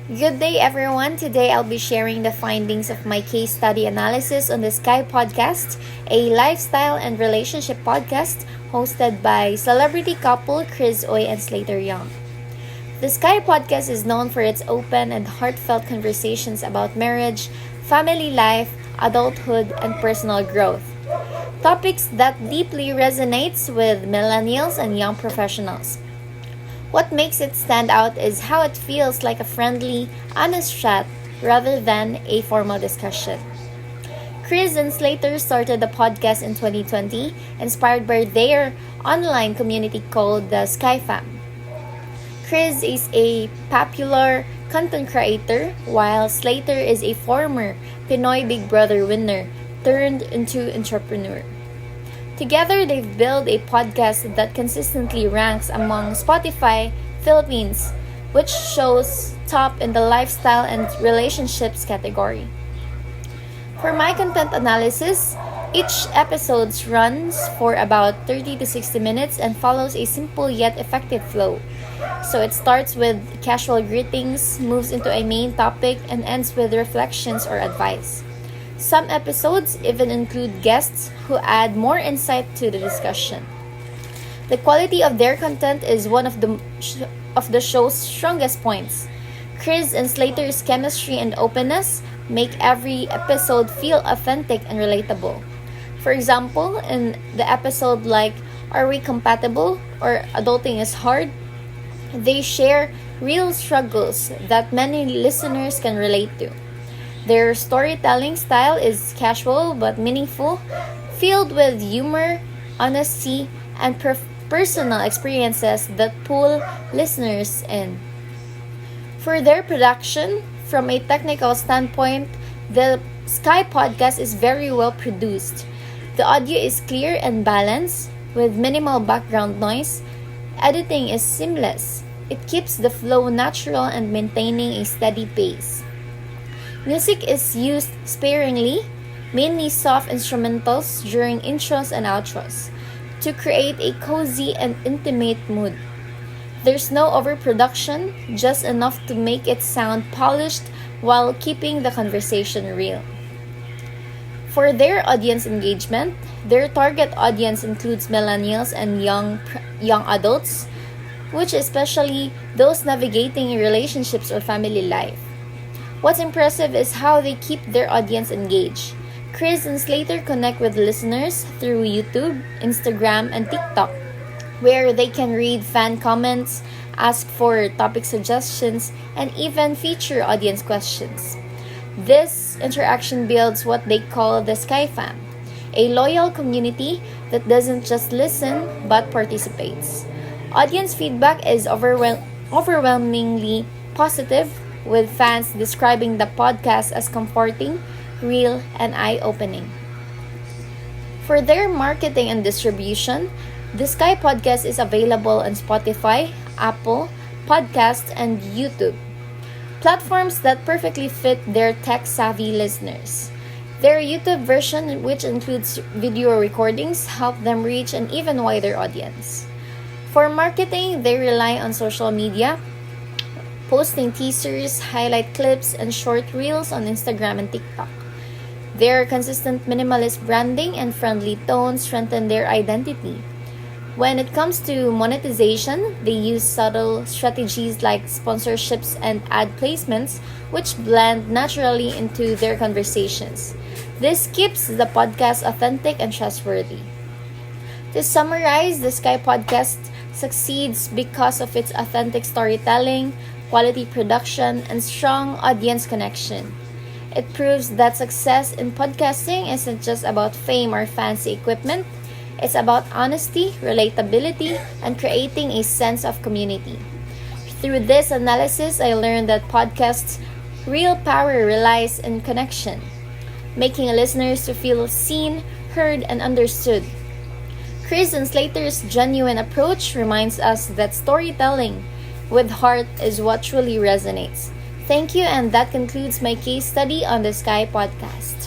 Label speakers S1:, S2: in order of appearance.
S1: Good day, everyone. Today I'll be sharing the findings of my case study analysis on the SkyPodcast, a lifestyle and relationship podcast hosted by celebrity couple Chris Oy and Slater Young. The SkyPodcast is known for its open and heartfelt conversations about marriage, family life, adulthood, and personal growth. Topics that deeply resonates with millennials and young professionals. What makes it stand out is how it feels like a friendly, honest chat rather than a formal discussion. Chris and Slater started the podcast in 2020, inspired by their online community called the SkyFam. Chris is a popular content creator, while Slater is a former Pinoy Big Brother winner turned into entrepreneur. Together, they've built a podcast that consistently ranks among Spotify Philippines, which shows top in the lifestyle and relationships category. For my content analysis, each episode runs for about 30 to 60 minutes and follows a simple yet effective flow. So it starts with casual greetings, moves into a main topic, and ends with reflections or advice. Some episodes even include guests who add more insight to the discussion. The quality of their content is one of the show's strongest points. Chris and Slater's chemistry and openness make every episode feel authentic and relatable. For example, in the episode like Are We Compatible or Adulting is Hard, they share real struggles that many listeners can relate to. Their storytelling style is casual but meaningful, filled with humor, honesty, and personal experiences that pull listeners in. For their production, from a technical standpoint, the Sky Podcast is very well produced. The audio is clear and balanced, with minimal background noise. Editing is seamless. It keeps the flow natural and maintaining a steady pace. Music is used sparingly, mainly soft instrumentals during intros and outros, to create a cozy and intimate mood. There's no overproduction, just enough to make it sound polished while keeping the conversation real. For their audience engagement, their target audience includes millennials and young adults, which especially those navigating relationships or family life. What's impressive is how they keep their audience engaged. Chris and Slater connect with listeners through YouTube, Instagram, and TikTok, where they can read fan comments, ask for topic suggestions, and even feature audience questions. This interaction builds what they call the Sky Fam, a loyal community that doesn't just listen but participates. Audience feedback is overwhelmingly positive, with fans describing the podcast as comforting, real, and eye-opening. For their marketing and distribution, the Sky Podcast is available on Spotify, Apple Podcasts, and YouTube, platforms that perfectly fit their tech-savvy listeners. Their YouTube version, which includes video recordings, help them reach an even wider audience. For marketing, they rely on social media, posting teasers, highlight clips, and short reels on Instagram and TikTok. Their consistent minimalist branding and friendly tone strengthen their identity. When it comes to monetization, they use subtle strategies like sponsorships and ad placements, which blend naturally into their conversations. This keeps the podcast authentic and trustworthy. To summarize, the Sky Podcast succeeds because of its authentic storytelling, quality production, and strong audience connection. It proves that success in podcasting isn't just about fame or fancy equipment. It's about honesty, relatability, and creating a sense of community. Through this analysis, I learned that podcasts' real power relies in connection, making listeners to feel seen, heard, and understood. Chris and Slater's genuine approach reminds us that storytelling with heart is what truly resonates. Thank you, and that concludes my case study on the Sky Podcast.